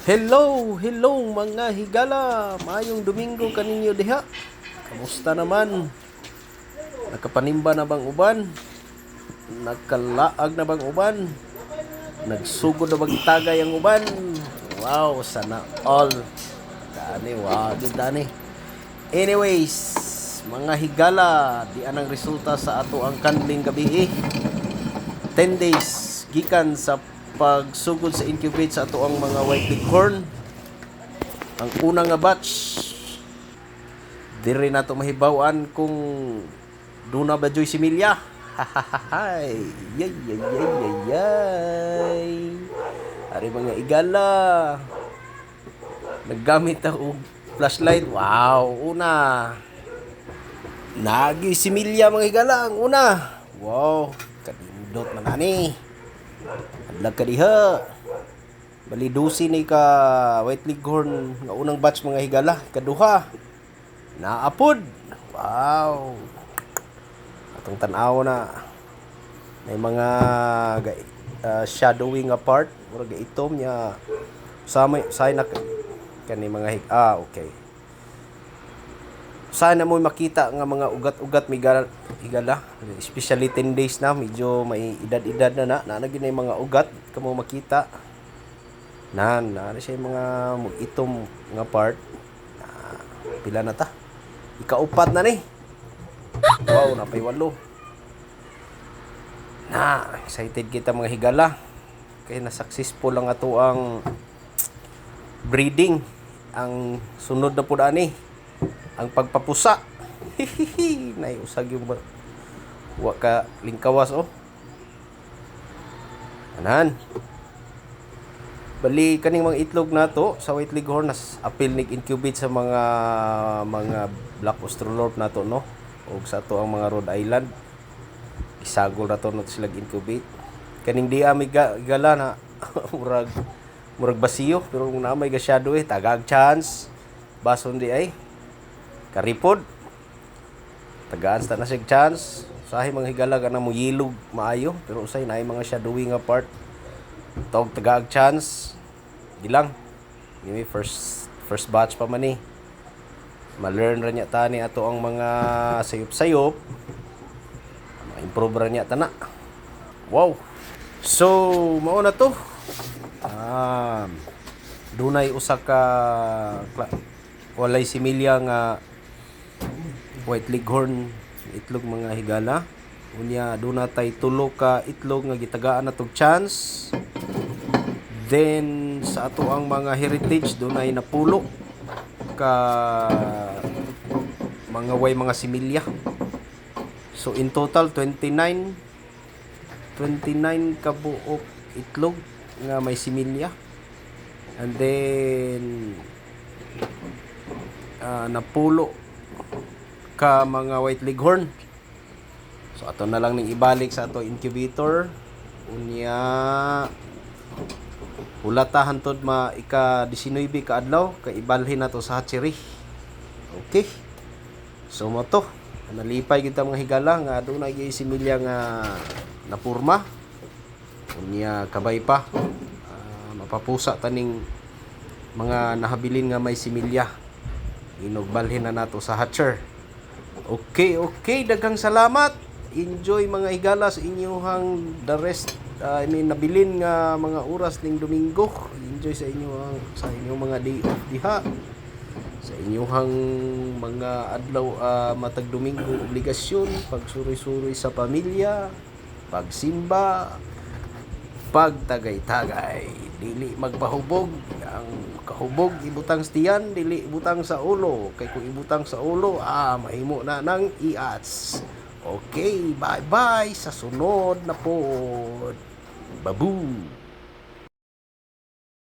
Hello mga higala. Maayong Domingo kaninyo diha. Kamusta naman? Nakapanimba na bang uban? Nagkalaag na bang uban? Nagsugod na bang tagay ang uban? Wow, sana all. Dani, wow, good dani. Anyways, mga higala, di anang resulta sa ato ang kanling gabi 10 days gikan sa pagsugod sa incubate sa ato ang mga white leghorn. Ang una nga batch diri nato mahibaw-an kung duna ba joy similya. Hahahay. Yay. Ari mga igala. Naggamit ako flashlight. Wow, una. Nagi similya mga igala ang una. Wow, kadindot man ani. Adlag ka diha. Bali dusi ni ka white leghorn nga unang batch mga higala, kaduha. Naapod. Wow. Atong tan-aw na. May mga shadowing apart, murag itom nya sa na kani mga okay. Sana mo makita nga mga ugat-ugat higala, especially 10 days na, medyo may edad-edad na naging mga ugat kamo makita. Na siya mga itom nga part. Pila na ta? Ikaupat na ni. Wow, napay 8. Excited kita mga higala. Kaya na successful lang ato ang breeding. Ang sunod na pud ani ang pagpapusa. Naiusag yung wa ka lingkawas Anan. Bali kaning mga itlog nato sa white leghorn nas apil nig incubate sa mga black australorp nato no, ug sa ato ang mga Rhode Island. Isagol na to sila incubate. Kaning di ami gala na murag basiyo pero kung na may gasyado tagag chance bason di ay karipod tagaan sa na sig chance usahay mga higala kana mo yilog maayo pero usay naay mga shadowing apart tawag tagaag chance gilang ini first batch pa man ni ma-learn ra nya tani ato ang mga sayop-sayop ma-improve ra nya tana. Wow, so mao na to. Dunay usa ka walay similya nga white leghorn itlog mga higala. Unya duna tay 3 ka itlog nga gitagaan natog chance. Then sa ato ang mga heritage dunay napulo ka mga similya. So in total 29 ka buok itlog nga may similya. And then napulo ka mga white leghorn. So ato na lang ning ibalik sa ato incubator. Unya hulata hantod ika-19 ka adlaw kay ibalhin nato sa hatchery. Okay. So mo to. Nalipay kita mga higala nga aduna gyud similya nga napurma. Unya kabay pa mapapusa taning mga nahabilin nga may similya. Inugbalhin na nato sa hatcher. Okay, daghang salamat. Enjoy mga higala sa inyong the rest nabilin nga mga oras ning Domingo. Enjoy sa inyong mga day off diha. Sa inyong mga adlaw matag Domingo obligasyon, pagsuri-suri sa pamilya, pagsimba, pagtagay-tagay, dili magpahubog. Ang kahubog ibutang sa tiyan, dili ibutang sa ulo. Kay kung ibutang sa ulo, mahimo na ng iats. Okay, bye-bye sa sunod na pod. Babu.